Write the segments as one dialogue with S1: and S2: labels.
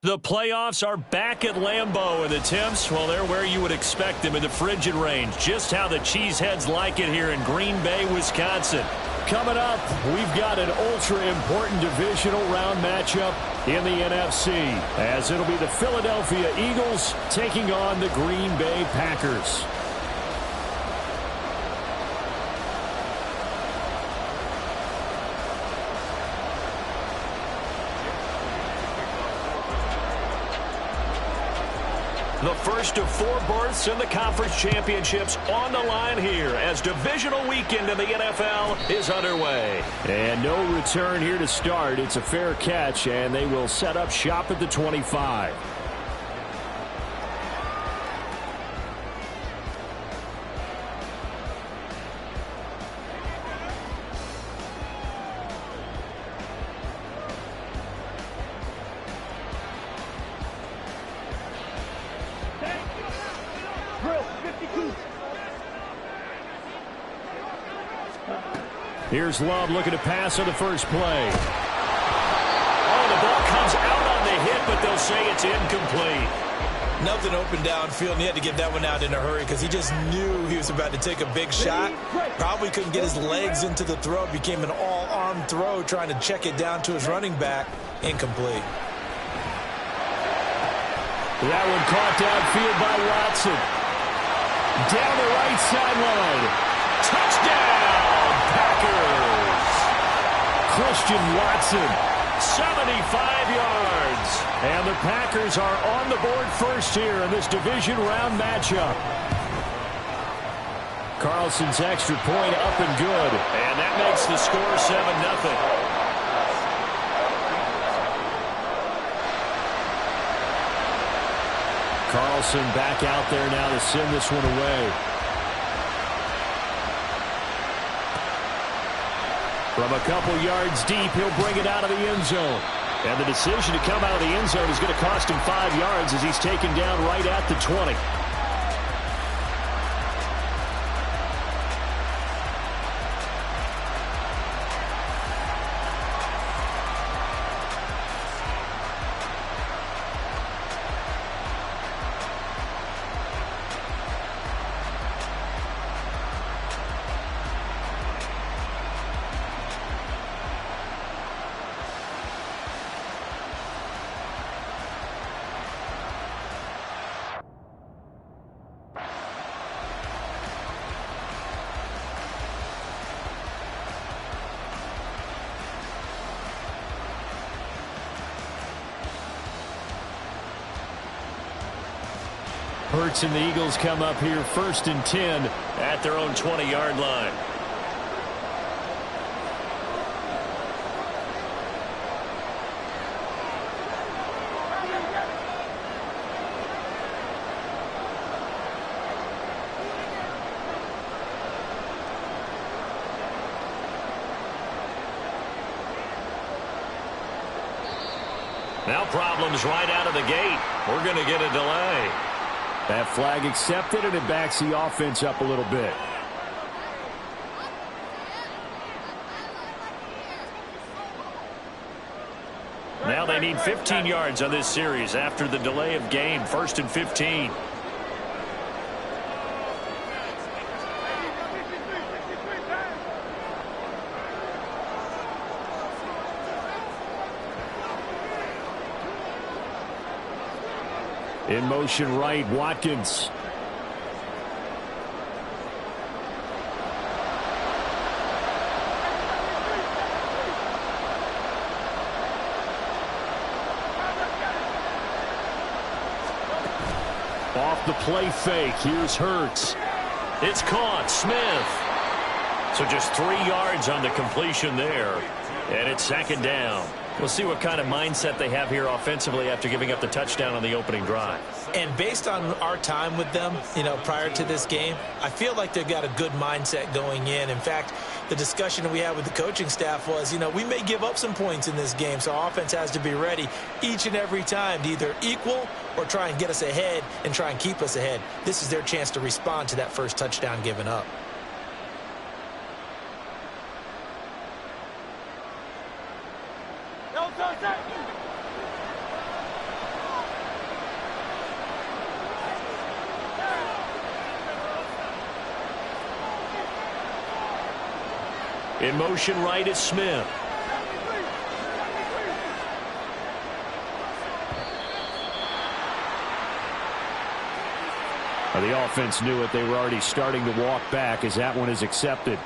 S1: The playoffs are back at Lambeau, and the temps, well, they're where you would expect them in the frigid range. Just how the Cheeseheads like it here in Green Bay, Wisconsin. Coming up, we've got an ultra-important divisional round matchup in the NFC, as it'll be the Philadelphia Eagles taking on the Green Bay Packers. The first of 4 berths in the conference championships on the line here as divisional weekend in the NFL is underway. And no return here to start. It's a fair catch, and they will set up shop at the 25. Here's Love looking to pass on the first play. Oh, the ball comes out on the hit, but they'll say it's incomplete.
S2: Nothing open downfield, and he had to get that one out in a hurry because he just knew he was about to take a big shot. Probably couldn't get his legs into the throw. Became an all-arm throw trying to check it down to his running back. Incomplete.
S1: That one caught downfield by Watson. Down the right sideline. Touchdown, Packers. Christian Watson, 75 yards. And the Packers are on the board first here in this division round matchup. Carlson's extra point up and good. And that makes the score 7-0. Carlson back out there now to send this one away. From a couple yards deep, he'll bring it out of the end zone. And the decision to come out of the end zone is going to cost him 5 yards as he's taken down right at the 20. Hurts and the Eagles come up here 1st and 10 at their own 20-yard line. Now problems right out of the gate. We're going to get a delay. That flag accepted, and it backs the offense up a little bit. Now they need 15 yards on this series after the delay of game. 1st and 15. In motion right, Watkins. Off the play fake, here's Hurts. It's caught, Smith. So just 3 yards on the completion there. And it's 2nd down. We'll see what kind of mindset they have here offensively after giving up the touchdown on the opening drive.
S2: And based on our time with them, prior to this game, I feel like they've got a good mindset going in. In fact, the discussion that we had with the coaching staff was, we may give up some points in this game, so our offense has to be ready each and every time to either equal or try and get us ahead and try and keep us ahead. This is their chance to respond to that first touchdown given up.
S1: In motion right is Smith. The offense knew it. They were already starting to walk back as that one is accepted.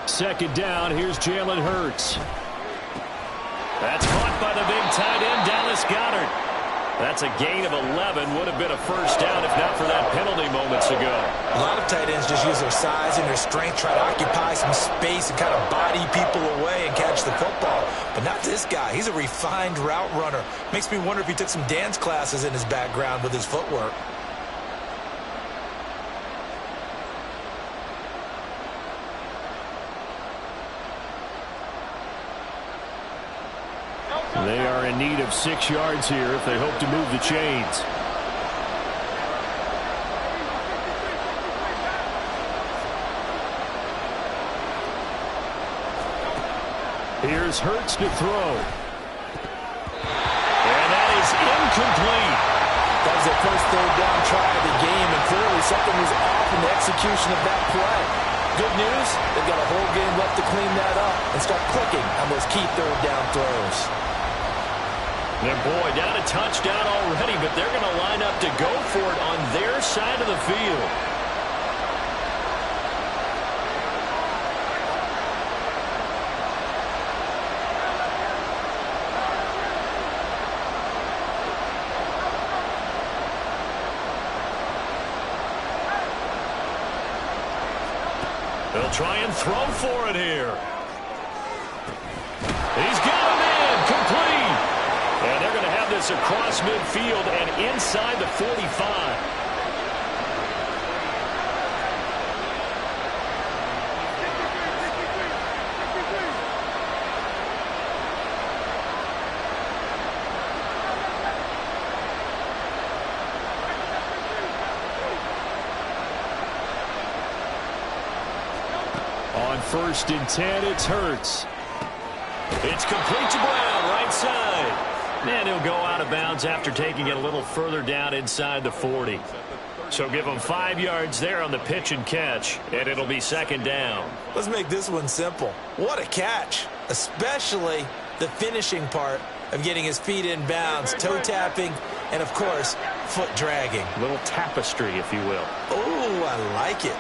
S1: Second down, here's Jalen Hurts. That's caught by the big tight end, Dallas Goedert. That's a gain of 11. Would have been a first down if not for that penalty moments ago.
S2: A lot of tight ends just use their size and their strength, try to occupy some space and kind of body people away and catch the football. But not this guy. He's a refined route runner. Makes me wonder if he took some dance classes in his background with his footwork.
S1: They are in need of 6 yards here if they hope to move the chains. Here's Hurts to throw. And that is incomplete.
S2: That was their first third down try of the game, and clearly something was off in the execution of that play. Good news, they've got a whole game left to clean that up and start clicking on those key third down throws.
S1: And boy, down a touchdown already, but they're going to line up to go for it on their side of the field. They'll try and throw for it here. He's got him in, complete. And they're going to have this across midfield and inside the 45. On 1st and 10, it's Hurts. It's complete to Brown, right side. And he'll go out of bounds after taking it a little further down inside the 40. So give him 5 yards there on the pitch and catch, and it'll be 2nd down.
S2: Let's make this one simple. What a catch, especially the finishing part of getting his feet in bounds, toe tapping, and, of course, foot dragging.
S1: A little tapestry, if you will.
S2: Oh, I like it.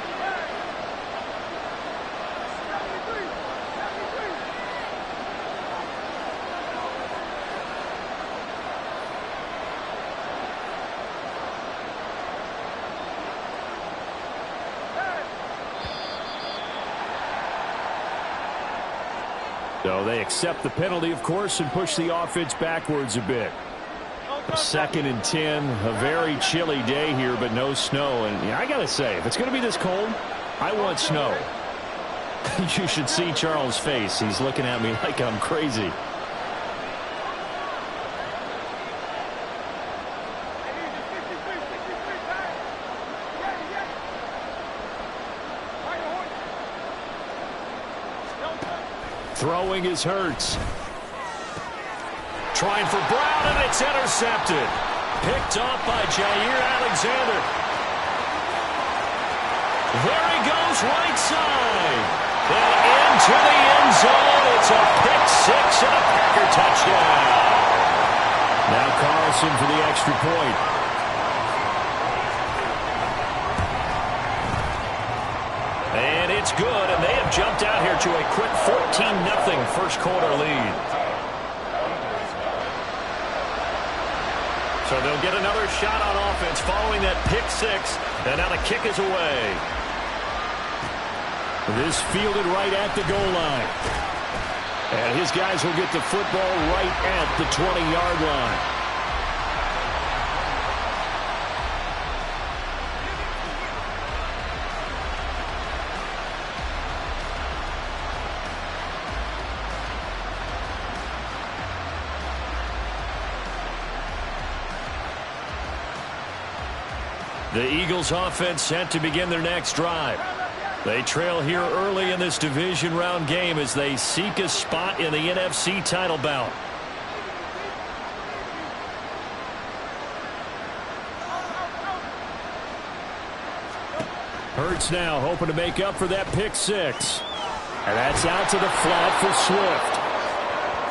S1: So they accept the penalty, of course, and push the offense backwards a bit. 2nd and 10, a very chilly day here, but no snow. And yeah, I got to say, if it's going to be this cold, I want snow. You should see Charles' face. He's looking at me like I'm crazy. Throwing is Hurts. Trying for Brown, and it's intercepted. Picked off by Jair Alexander. There he goes, right side. And into the end zone. It's a pick six and a Packer touchdown. Now Carlson for the extra point. And it's good, and they have jumped out here to a quick 14-0 first quarter lead. So they'll get another shot on offense following that pick six, and now the kick is away. This fielded right at the goal line. And his guys will get the football right at the 20-yard line. The Eagles offense set to begin their next drive. They trail here early in this division round game as they seek a spot in the NFC title bout. Hurts now hoping to make up for that pick six. And that's out to the flat for Swift.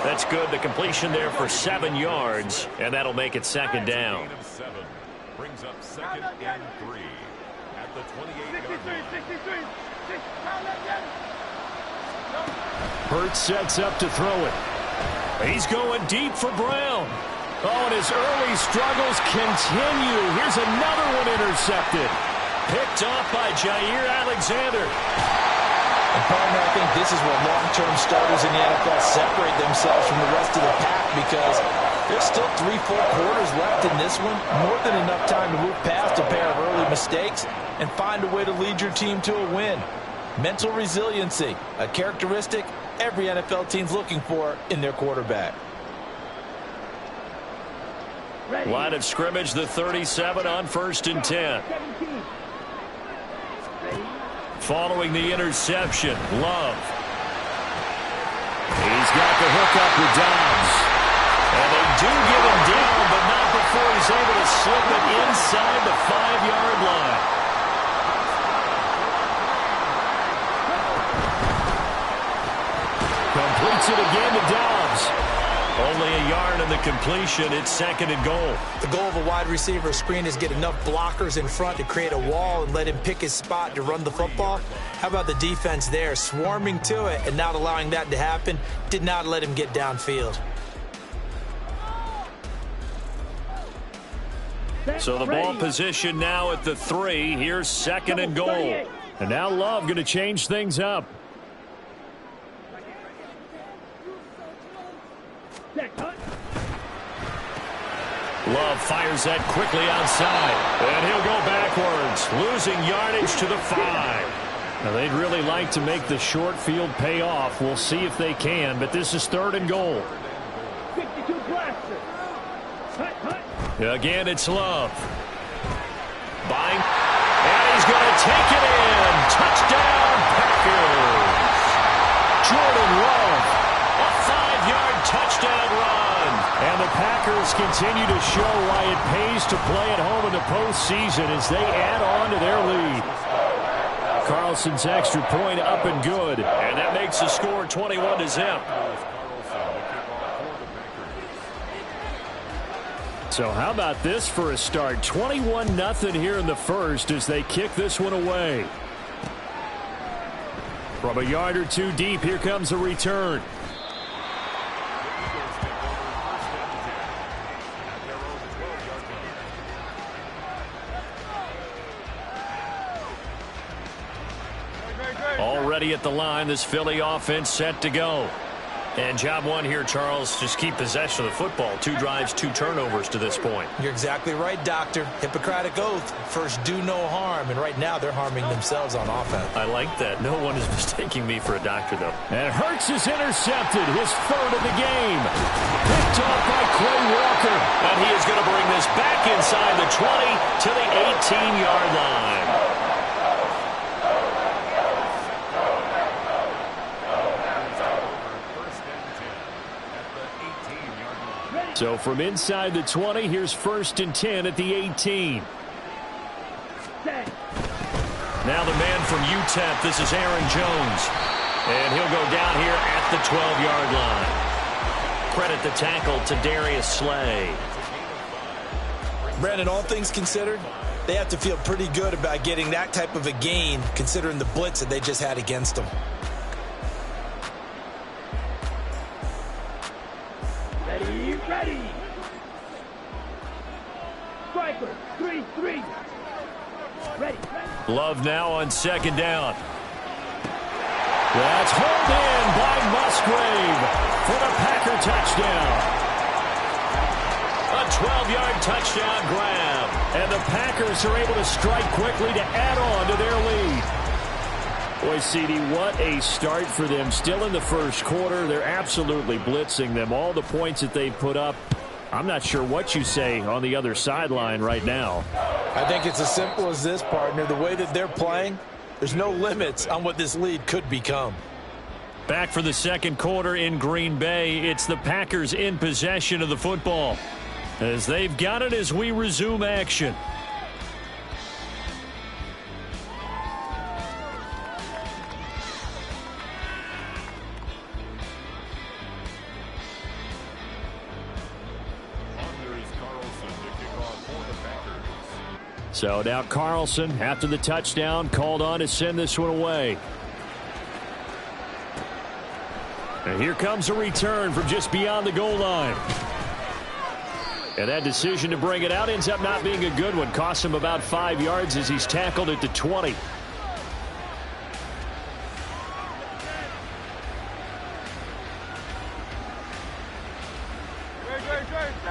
S1: That's good. The completion there for 7 yards, and that'll make it second down.
S3: Brings up second and 3 at the 28-yard line.
S1: Hurts sets up to throw it. He's going deep for Brown. Oh, and his early struggles continue. Here's another one intercepted. Picked off by Jair Alexander.
S2: And partner, I think this is where long-term starters in the NFL separate themselves from the rest of the pack, because there's still 3-4 quarters left in this one. More than enough time to move past a pair of early mistakes and find a way to lead your team to a win. Mental resiliency, a characteristic every NFL team's looking for in their quarterback.
S1: Line of scrimmage, the 37 on 1st and 10. Following the interception, Love. He's got the hook up with Dobbs. And they do get him down, but not before he's able to slip it inside the 5-yard line. Completes it again to Dobbs. Only a yard in the completion. It's second and goal.
S2: The goal of a wide receiver screen is get enough blockers in front to create a wall and let him pick his spot to run the football. How about the defense there, swarming to it and not allowing that to happen? Did not let him get downfield.
S1: So the ball position now at the 3. Here's second and goal. And now Love going to change things up. Love fires that quickly outside. And he'll go backwards, losing yardage to the 5. Now, they'd really like to make the short field pay off. We'll see if they can, but this is third and goal. Again, it's Love. Buying. And he's going to take it in. Touchdown, Packers. Jordan Love. A 5-yard touchdown run. And the Packers continue to show why it pays to play at home in the postseason as they add on to their lead. Carlson's extra point up and good. And that makes the score 21-0. So how about this for a start? 21-0 here in the first as they kick this one away. From a yard or two deep, here comes a return. Already at the line, this Philly offense set to go. And job one here, Charles, just keep possession of the football. 2 drives, 2 turnovers to this point.
S2: You're exactly right, Doctor. Hippocratic oath. First, do no harm. And right now, they're harming themselves on offense.
S1: I like that. No one is mistaking me for a doctor, though. And Hurts is intercepted. His third of the game. Picked off by Quay Walker. And he is going to bring this back inside the 20 to the 18-yard line. So from inside the 20, here's 1st and 10 at the 18. Now the man from UTEP, this is Aaron Jones. And he'll go down here at the 12-yard line. Credit the tackle to Darius Slay.
S2: Brandon, all things considered, they have to feel pretty good about getting that type of a gain, considering the blitz that they just had against them.
S4: Ready. Striker, 3-3. Ready.
S1: Love now on second down. That's hauled in by Musgrave for the Packer touchdown. A 12-yard touchdown grab. And the Packers are able to strike quickly to add on to their lead. Boy, CD, what a start for them. Still in the first quarter. They're absolutely blitzing them. All the points that they put up, I'm not sure what you say on the other sideline right now.
S2: I think it's as simple as this, partner. The way that they're playing, there's no limits on what this lead could become.
S1: Back for the second quarter in Green Bay. It's the Packers in possession of the football, as they've got it as we resume action. So now Carlson, after the touchdown, called on to send this one away. And here comes a return from just beyond the goal line. And that decision to bring it out ends up not being a good one. Costs him about 5 yards as he's tackled at the 20.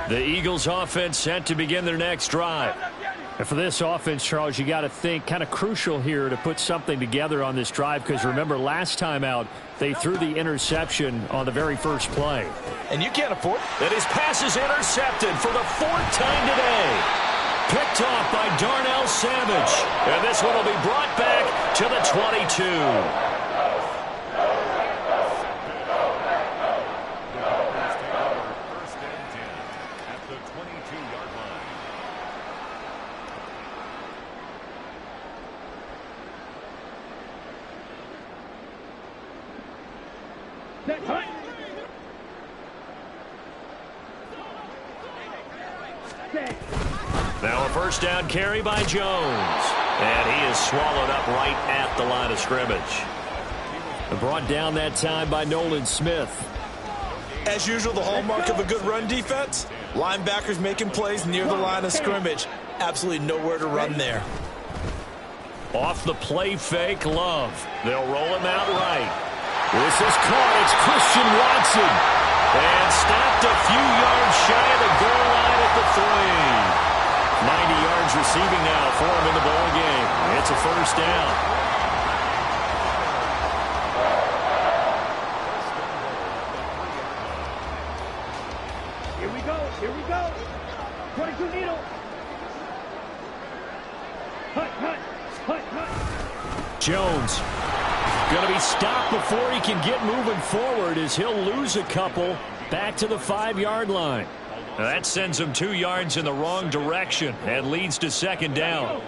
S1: The Eagles offense set to begin their next drive. And for this offense, Charles, you got to think kind of crucial here to put something together on this drive, because remember last time out they threw the interception on the very first play.
S2: And you can't afford it.
S1: And his pass is intercepted for the 4th time today. Picked off by Darnell Savage. And this one will be brought back to the 22. Now a first down carry by Jones. And he is swallowed up right at the line of scrimmage. Brought down that time by Nolan Smith.
S2: As usual, the hallmark of a good run defense, linebackers making plays near the line of scrimmage. Absolutely nowhere to run there.
S1: Off the play fake, Love. They'll roll him out right. This is caught. It's Christian Watson. And stopped a few yards shy of the goal line at the 3. 90 yards receiving now for him in the ball game. It's a first down.
S4: Here we go. Here we go. 22 needle. Hut, hut, hut, hut.
S1: Jones going to be stopped before he can get moving forward, as he'll lose a couple back to the 5-yard line. Now that sends him 2 yards in the wrong direction and leads to second down.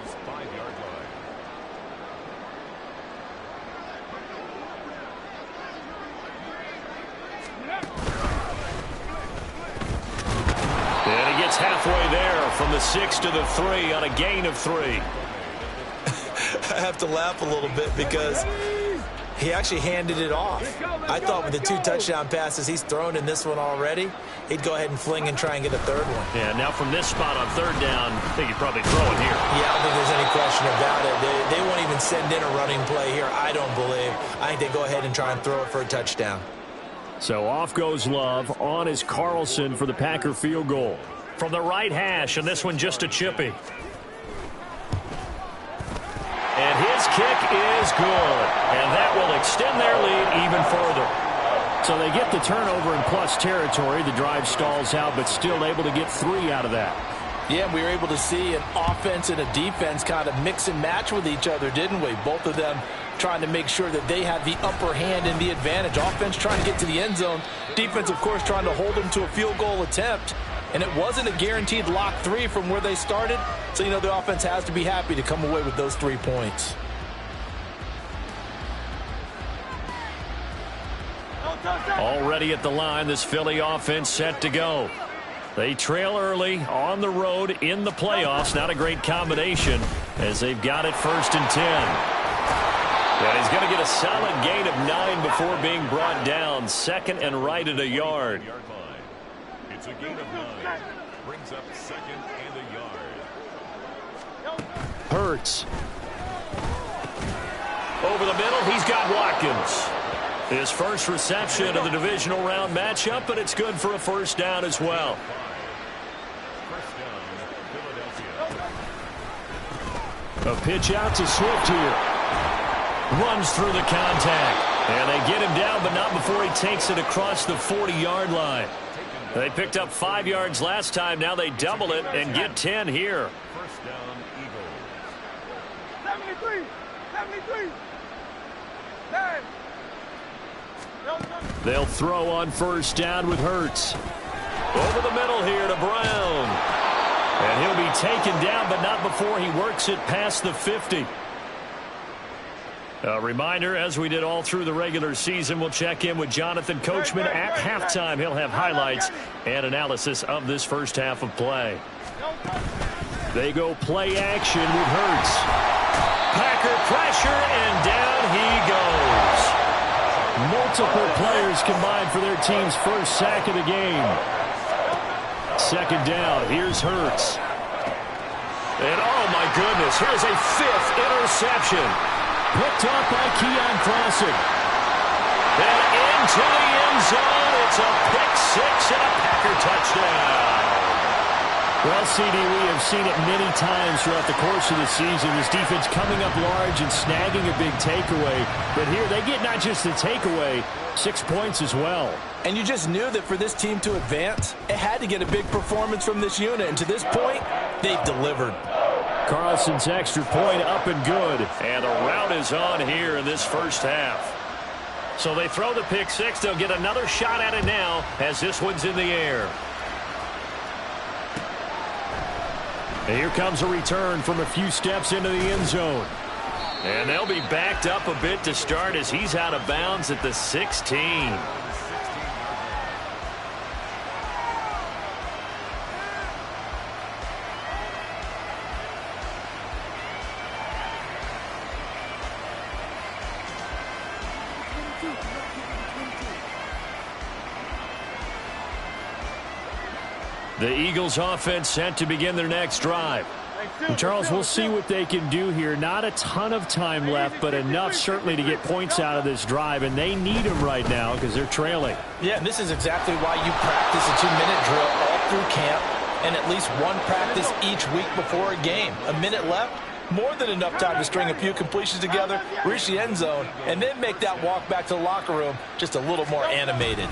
S1: And he gets halfway there from the 6 to the 3 on a gain of 3.
S2: I have to laugh a little bit because he actually handed it off. I thought with the 2 touchdown passes he's thrown in this one already, he'd go ahead and fling and try and get a third one.
S1: Yeah, now from this spot on third down, I think he'd probably throw it here.
S2: Yeah, I don't think there's any question about it. They won't even send in a running play here, I don't believe. I think they go ahead and try and throw it for a touchdown.
S1: So off goes Love. On is Carlson for the Packer field goal. From the right hash, and this one just a chippy. And his kick is good. And that will extend their lead even further. So they get the turnover in plus territory. The drive stalls out, but still able to get 3 out of that.
S2: Yeah, we were able to see an offense and a defense kind of mix and match with each other, didn't we? Both of them trying to make sure that they had the upper hand and the advantage. Offense trying to get to the end zone. Defense, of course, trying to hold them to a field goal attempt. And it wasn't a guaranteed lock 3 from where they started. So, the offense has to be happy to come away with those 3 points.
S1: Already at the line, this Philly offense set to go. They trail early on the road in the playoffs. Not a great combination as they've got it 1st and 10. And he's going to get a solid gain of 9 before being brought down. 2nd and right at a yard.
S3: It's a gain of 9. Brings up 2nd and a yard.
S1: Hurts. Over the middle, he's got Watkins. His first reception of the divisional round matchup, but it's good for a first down as well.
S3: First down, Philadelphia.
S1: A pitch out to Swift here. Runs through the contact. And they get him down, but not before he takes it across the 40-yard line. They picked up 5 yards last time. Now they double it and get 10 here.
S3: First down,
S4: 73. 73. 10.
S1: They'll throw on first down with Hurts. Over the middle here to Brown. And he'll be taken down, but not before he works it past the 50. A reminder, as we did all through the regular season, we'll check in with Jonathan Coachman at halftime. He'll have highlights and analysis of this first half of play. They go play action with Hurts. Packer pressure, and down he goes. Multiple players combined for their team's first sack of the game. Second down, here's Hurts. And oh my goodness, here's a fifth interception. Picked up by Keon Classic. And into the end zone, it's a pick six and a Packer touchdown. Well, CD, we have seen it many times throughout the course of the season. This defense coming up large and snagging a big takeaway. But here, they get not just the takeaway, 6 points as well.
S2: And you just knew that for this team to advance, it had to get a big performance from this unit. And to this point, they've delivered.
S1: Carlson's extra point up and good. And the rout is on here in this first half. So they throw the pick six. They'll get another shot at it now as this one's in the air. And here comes a return from a few steps into the end zone. And they'll be backed up a bit to start as he's out of bounds at the 16. The Eagles offense set to begin their next drive. And Charles, we'll see what they can do here. Not a ton of time left, but enough certainly to get points out of this drive, and they need them right now because they're trailing.
S2: Yeah, and this is exactly why you practice a 2-minute drill all through camp and at least one practice each week before a game. A minute left, more than enough time to string a few completions together, reach the end zone, and then make that walk back to the locker room just a little more animated.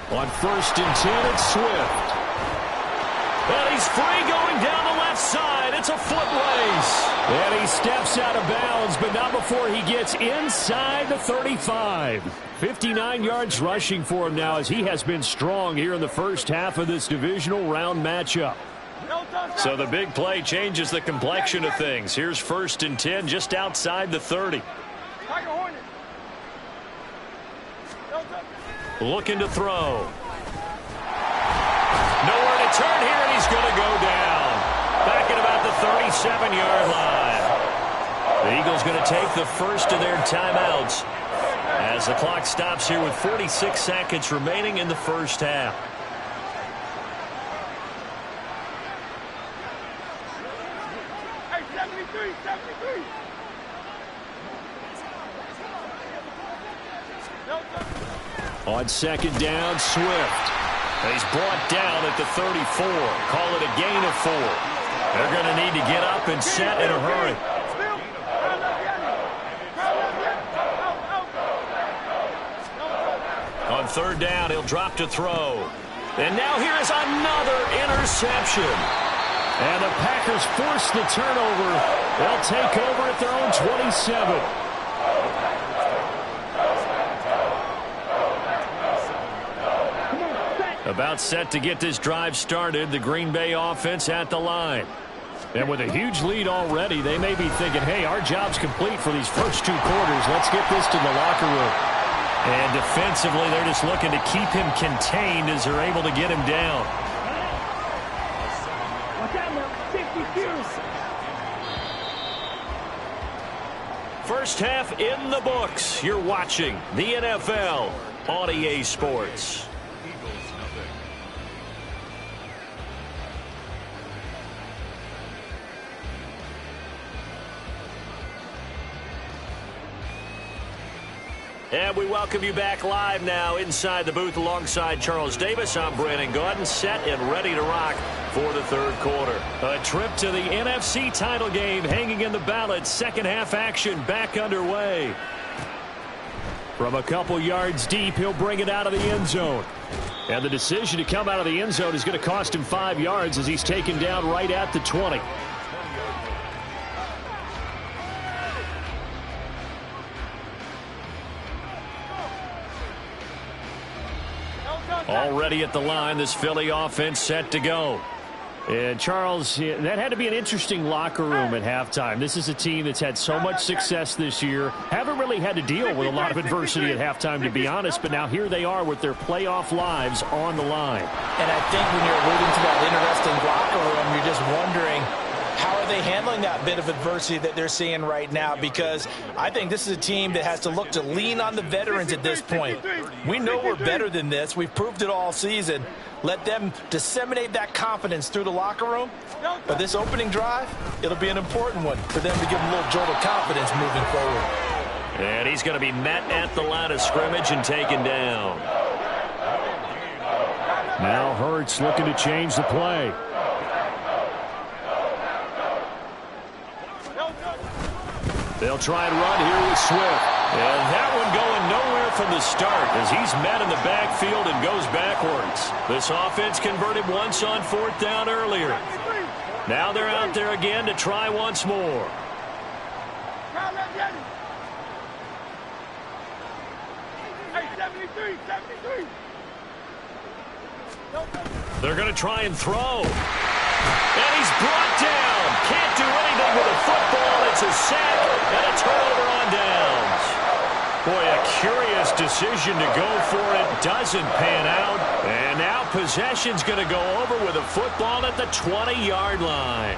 S1: On first and 10, it's Swift. And he's free going down the left side. It's a foot race. And he steps out of bounds, but not before he gets inside the 35. 59 yards rushing for him now as he has been strong here in the first half of this divisional round matchup. So the big play changes the complexion of things. Here's first and 10 just outside the 30. Looking to throw. Nowhere to turn here, and he's going to go down. Back at about the 37-yard line. The Eagles going to take the first of their timeouts as the clock stops here with 46 seconds remaining in the first half.
S4: Hey, 73, 73.
S1: On second down, Swift. He's brought down at the 34. Call it a gain of 4. They're going to need to get up and set in a hurry. On third down, he'll drop to throw. And now here is another interception. And the Packers force the turnover. They'll take over at their own 27. About set to get this drive started, the Green Bay offense at the line. And with a huge lead already, they may be thinking, hey, our job's complete for these first 2 quarters. Let's get this to the locker room. And defensively, they're just looking to keep him contained as they're able to get him down. First half in the books. You're watching the NFL on EA Sports. And we welcome you back live now inside the booth alongside Charles Davis. I'm Brandon Gaudin, set and ready to rock for the third quarter. A trip to the NFC title game hanging in the balance. Second half action back underway. From a couple yards deep, he'll bring it out of the end zone. And the decision to come out of the end zone is going to cost him 5 yards as he's taken down right at the 20. Already at the line, this Philly offense set to go. And, Charles, that had to be an interesting locker room at halftime. This is a team that's had so much success this year. Haven't really had to deal with a lot of adversity at halftime, to be honest. But now here they are with their playoff lives on the line.
S2: And I think when you're alluding to that interesting locker room, you're just wondering, how are they handling that bit of adversity that they're seeing right now? Because I think this is a team that has to look to lean on the veterans at this point. We know we're better than this. We've proved it all season. Let them disseminate that confidence through the locker room. But this opening drive, it'll be an important one for them to give them a little jolt of confidence moving forward.
S1: And he's going to be met at the line of scrimmage and taken down. Now Hurts looking to change the play. They'll try and run here with Swift. And that one going nowhere from the start as he's met in the backfield and goes backwards. This offense converted once on 4th down earlier. Now they're out there again to try once more. They're going to try and throw. And he's brought down. Can't do anything with a football. It's a sack and a turnover on downs. Boy, a curious decision to go for it. Doesn't pan out. And now possession's going to go over with a football at the 20-yard line.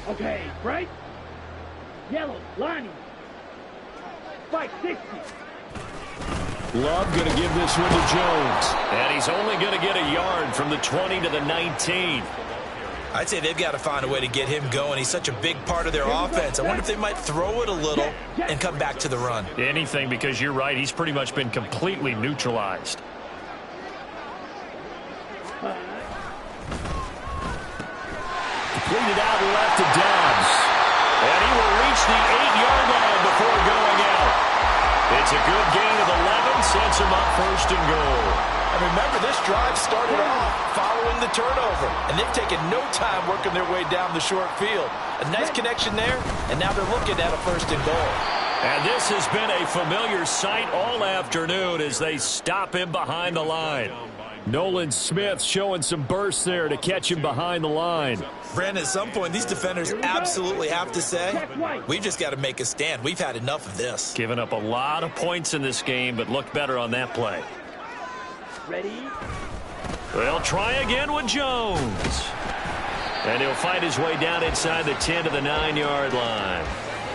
S4: Okay, right? Yellow, lining. Spike, 60.
S1: Love going to give this one to Jones. And he's only going to get a yard from the 20 to the 19.
S2: I'd say they've got to find a way to get him going. He's such a big part of their offense. I wonder if they might throw it a little and come back to the run.
S1: Anything, because you're right. He's pretty much been completely neutralized. Completed out left to Dobbs. And he will reach the 8-yard line before going out. It's a good gain of 11, sets him up 1st and goal.
S2: And remember, this drive started off following the turnover. And they've taken no time working their way down the short field. A nice connection there, and now they're looking at a 1st and goal.
S1: And this has been a familiar sight all afternoon as they stop him behind the line. Nolan Smith showing some burst there to catch him behind the line.
S2: Brandon, at some point, these defenders absolutely have to say, we've just got to make a stand. We've had enough of this.
S1: Given up a lot of points in this game, but looked better on that play.
S4: Ready?
S1: They'll try again with Jones. And he'll fight his way down inside the 10 to the 9-yard line.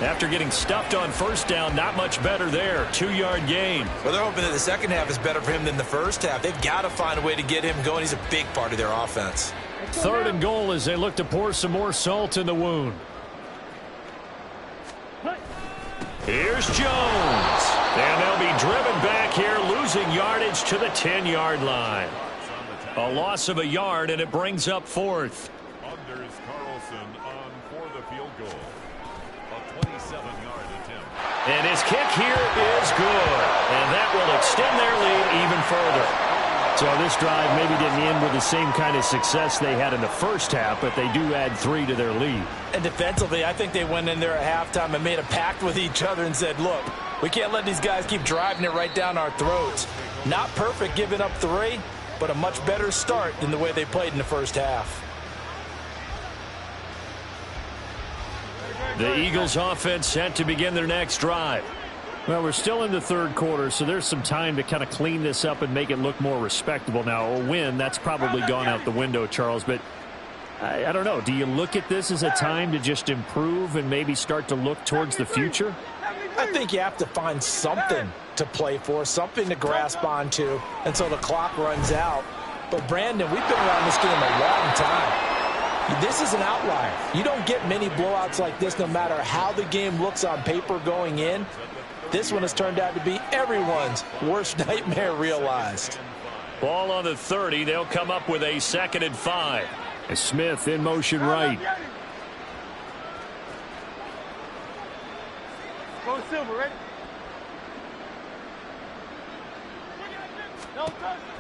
S1: After getting stuffed on 1st down, not much better there. 2-yard gain.
S2: Well, they're hoping that the second half is better for him than the first half. They've got to find a way to get him going. He's a big part of their offense.
S1: 3rd and goal as they look to pour some more salt in the wound. Here's Jones. And they'll be driven back here, losing yardage to the 10-yard line. A loss of a yard, and it brings up 4th.
S3: Anders Carlson on for the field goal. A 27-yard attempt.
S1: And his kick here is good. And that will extend their lead even further. So this drive maybe didn't end with the same kind of success they had in the first half, but they do add 3 to their lead.
S2: And defensively, I think they went in there at halftime and made a pact with each other and said, look, we can't let these guys keep driving it right down our throats. Not perfect giving up 3, but a much better start than the way they played in the first half.
S1: The Eagles offense set to begin their next drive. Well, we're still in the 3rd quarter, so there's some time to kind of clean this up and make it look more respectable. Now, a win, that's probably gone out the window, Charles, but I don't know. Do you look at this as a time to just improve and maybe start to look towards the future?
S2: I think you have to find something to play for, something to grasp onto until the clock runs out. But, Brandon, we've been around this game a long time. This is an outlier. You don't get many blowouts like this no matter how the game looks on paper going in. This one has turned out to be everyone's worst nightmare realized.
S1: Ball on the 30. They'll come up with a 2nd and 5. And Smith in motion right.
S4: Go Silver, ready?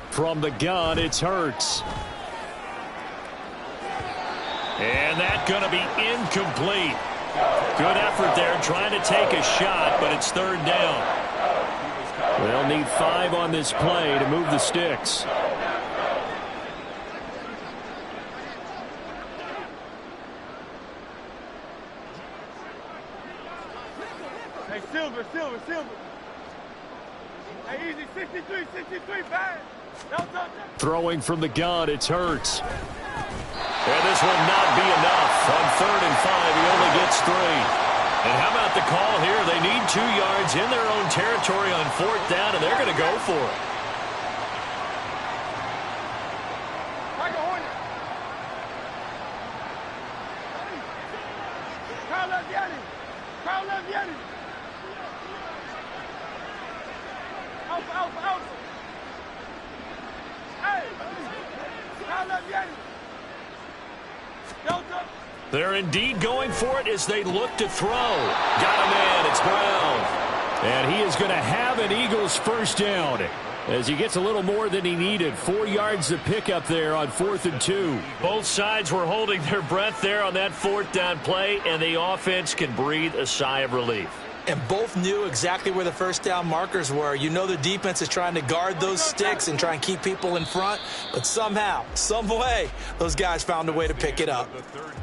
S1: From the gun, it's Hurts. And that's going to be incomplete. Good effort there trying to take a shot, but it's third down. They'll need 5 on this play to move the sticks.
S4: Hey, Silver. Hey, easy, 63, bang.
S1: Throwing from the gun, it's Hurts. And this will not be enough. On 3rd and 5, he only gets 3. And how about the call here? They need 2 yards in their own territory on 4th down, and they're going to go for it. They're indeed going for it as they look to throw. Got a man. It's Brown. And he is going to have an Eagles first down as he gets a little more than he needed. 4 yards to pick up there on 4th and 2. Both sides were holding their breath there on that 4th down play, and the offense can breathe a sigh of relief.
S2: And both knew exactly where the first down markers were. You know the defense is trying to guard those sticks and try and keep people in front. But somehow, some way, those guys found a way to pick it up.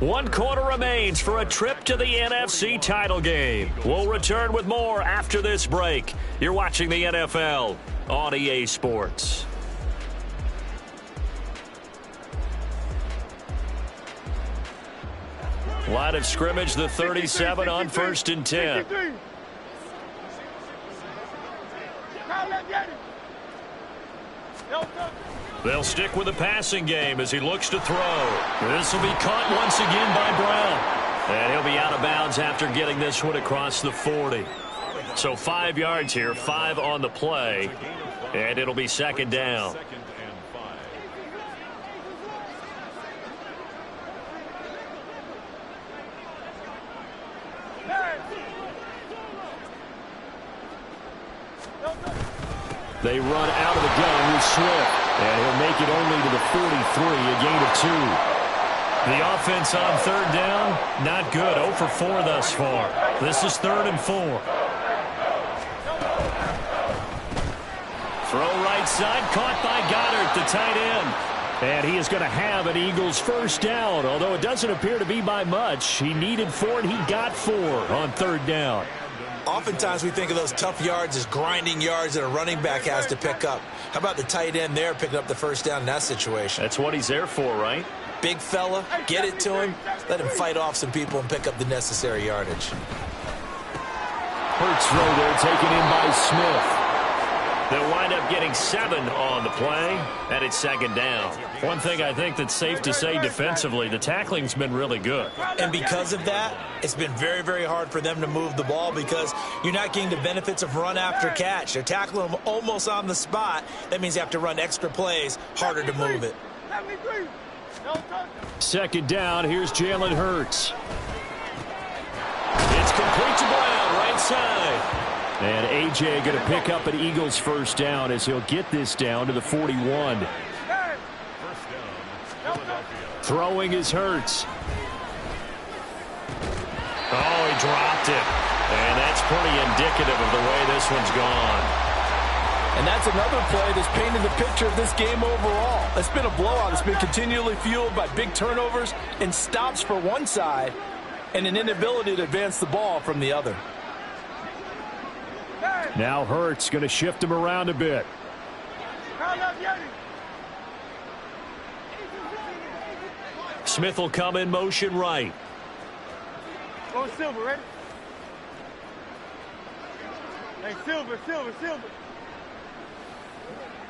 S1: 1 quarter remains for a trip to the NFC title game. We'll return with more after this break. You're watching the NFL on EA Sports. Line of scrimmage, the 37 on 1st and 10. They'll stick with the passing game as he looks to throw. This will be caught once again by Brown. And he'll be out of bounds after getting this one across the 40. So 5 yards here, 5 on the play. And it'll be 2nd down. They run out of the gun with Swift. And he'll make it only to the 43, a gain of 2. The offense on 3rd down, not good. 0 for 4 thus far. This is 3rd and 4. Throw right side, caught by Goddard, the tight end. And he is going to have an Eagles first down, although it doesn't appear to be by much. He needed 4, and he got 4 on 3rd down.
S2: Oftentimes we think of those tough yards as grinding yards that a running back has to pick up. How about the tight end there picking up the first down in that situation?
S1: That's what he's there for, right?
S2: Big fella, get it to him, let him fight off some people and pick up the necessary yardage.
S1: Hurts throw there taken in by Smith. They'll wind up getting 7 on the play, and it's 2nd down. One thing I think that's safe to say defensively, the tackling's been really good.
S2: And because of that, it's been very, very hard for them to move the ball because you're not getting the benefits of run after catch. They're tackling them almost on the spot. That means you have to run extra plays, harder to move it.
S1: 2nd down, here's Jalen Hurts. It's complete to Brown, right side. And A.J. going to pick up an Eagles first down as he'll get this down to the 41. Throwing is Hurts. Oh, he dropped it. And that's pretty indicative of the way this one's gone.
S5: And that's another play that's painted the picture of this game overall. It's been a blowout. It's been continually fueled by big turnovers and stops for one side and an inability to advance the ball from the other.
S1: Now Hurts going to shift him around a bit. Smith will come in motion right.
S4: Go Silver, ready? Hey, Silver.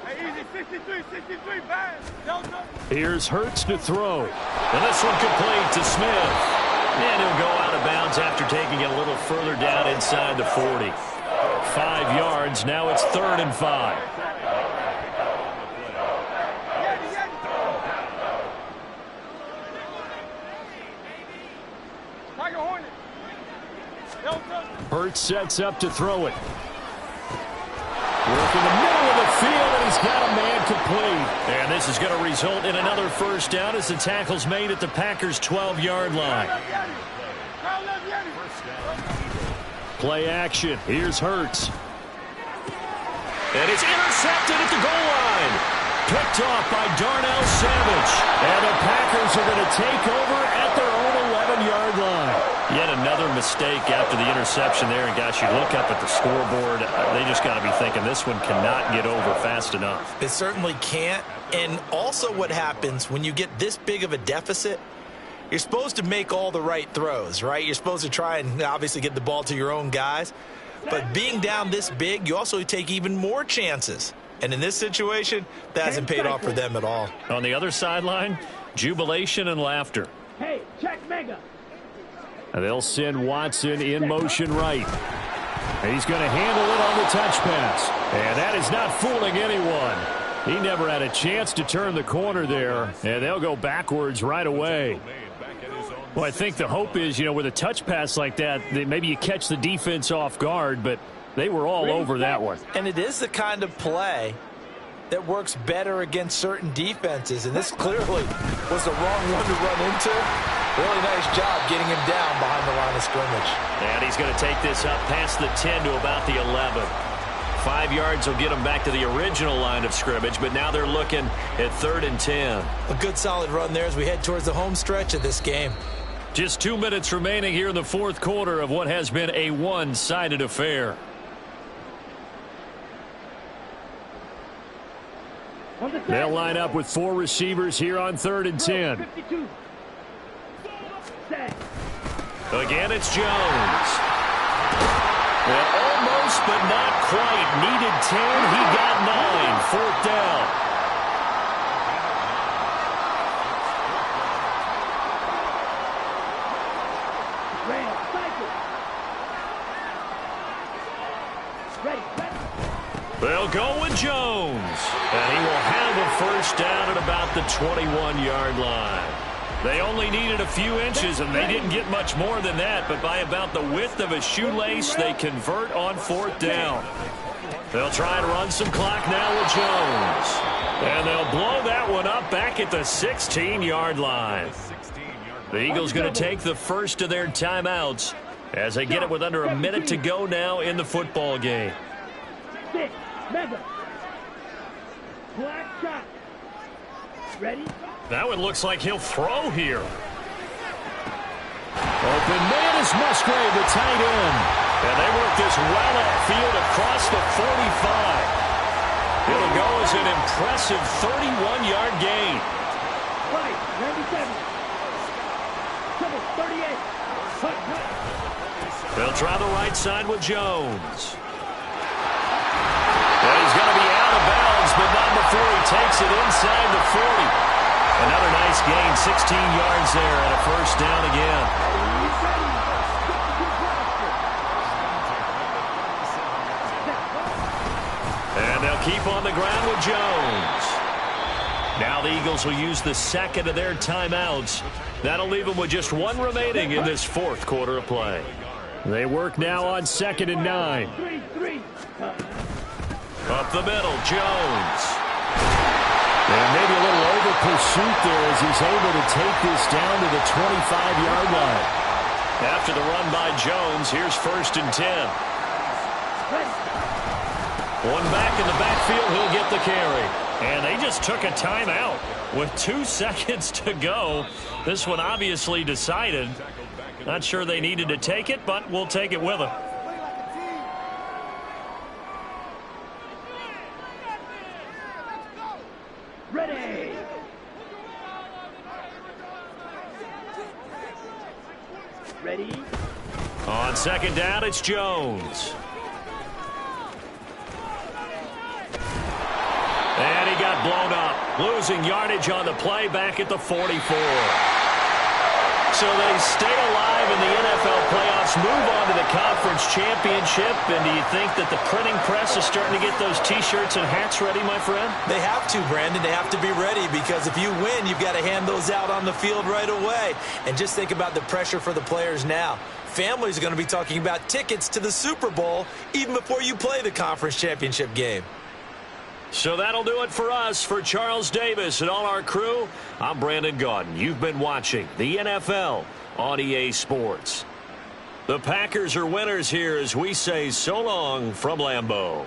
S4: Hey, easy, 63, bang.
S1: Here's Hurts to throw. And this one complete to Smith. And he'll go out of bounds after taking it a little further down inside the 40. 5 yards. Now it's 3rd and 5. Hurts sets up to throw it. Work in the middle of the field, and he's got a man complete. And this is going to result in another first down as the tackle's made at the Packers' 12-yard line. Play action. Here's Hurts. And it's intercepted at the goal line. Picked off by Darnell Savage. And the Packers are going to take over at their own 11-yard line. Yet another mistake after the interception there. And, gosh, you look up at the scoreboard. They just got to be thinking this one cannot get over fast enough.
S2: It certainly can't. And also what happens when you get this big of a deficit, you're supposed to make all the right throws, right? You're supposed to try and obviously get the ball to your own guys. But being down this big, you also take even more chances. And in this situation, that hasn't paid off for them at all.
S1: On the other sideline, jubilation and laughter.
S4: Hey, check Mega.
S1: And they'll send Watson in motion right. And he's going to handle it on the touch pass. And that is not fooling anyone. He never had a chance to turn the corner there. And they'll go backwards right away. Well, I think the hope is, with a touch pass like that maybe you catch the defense off guard, but they were all over that one.
S2: And it is the kind of play that works better against certain defenses, and this clearly was the wrong one to run into. Really nice job getting him down behind the line of scrimmage.
S1: And he's going to take this up past the 10 to about the 11. 5 yards will get them back to the original line of scrimmage, but now they're looking at 3rd and 10.
S2: A good solid run there as we head towards the home stretch of this game.
S1: Just 2 minutes remaining here in the fourth quarter of what has been a one-sided affair. They'll line up with 4 receivers here on 3rd and 10. Again, it's Jones. And almost, but not quite. Needed 10. He got 9. 4th down. They'll go with Jones. And he will have a first down at about the 21-yard line. They only needed a few inches, and they didn't get much more than that. But by about the width of a shoelace, they convert on 4th down. They'll try and run some clock now with Jones. And they'll blow that one up back at the 16-yard line. The Eagles going to take the first of their timeouts as they get it with under a minute to go now in the football game.
S4: Mega. Black shot. Ready?
S1: That one looks like he'll throw here. Open man is Musgrave, the tight end. And they work this well upfield across the 45. It'll go as an impressive 31-yard gain.
S4: Right, 97. 38.
S1: They'll try the right side with Jones. And he's going to be out of bounds, but not before he takes it inside the 40. Another nice gain, 16 yards there, and a first down again. And they'll keep on the ground with Jones. Now the Eagles will use the second of their timeouts. That'll leave them with just 1 remaining in this fourth quarter of play. They work now on 2nd and 9. Up the middle, Jones. And maybe a little over pursuit there as he's able to take this down to the 25-yard line. After the run by Jones, here's 1st and 10. One back in the backfield, he'll get the carry. And they just took a timeout with 2 seconds to go. This one obviously decided. Not sure they needed to take it, but we'll take it with them.
S4: Ready. Ready.
S1: On 2nd down, it's Jones. And he got blown up, losing yardage on the play back at the 44. So they stay alive in the NFL playoffs, move on to the conference championship. And do you think that the printing press is starting to get those T-shirts and hats ready, my friend?
S2: They have to, Brandon. They have to be ready because if you win, you've got to hand those out on the field right away. And just think about the pressure for the players now. Families are going to be talking about tickets to the Super Bowl even before you play the conference championship game.
S1: So that'll do it for us. For Charles Davis and all our crew, I'm Brandon Gaudin. You've been watching the NFL on EA Sports. The Packers are winners here as we say so long from Lambeau.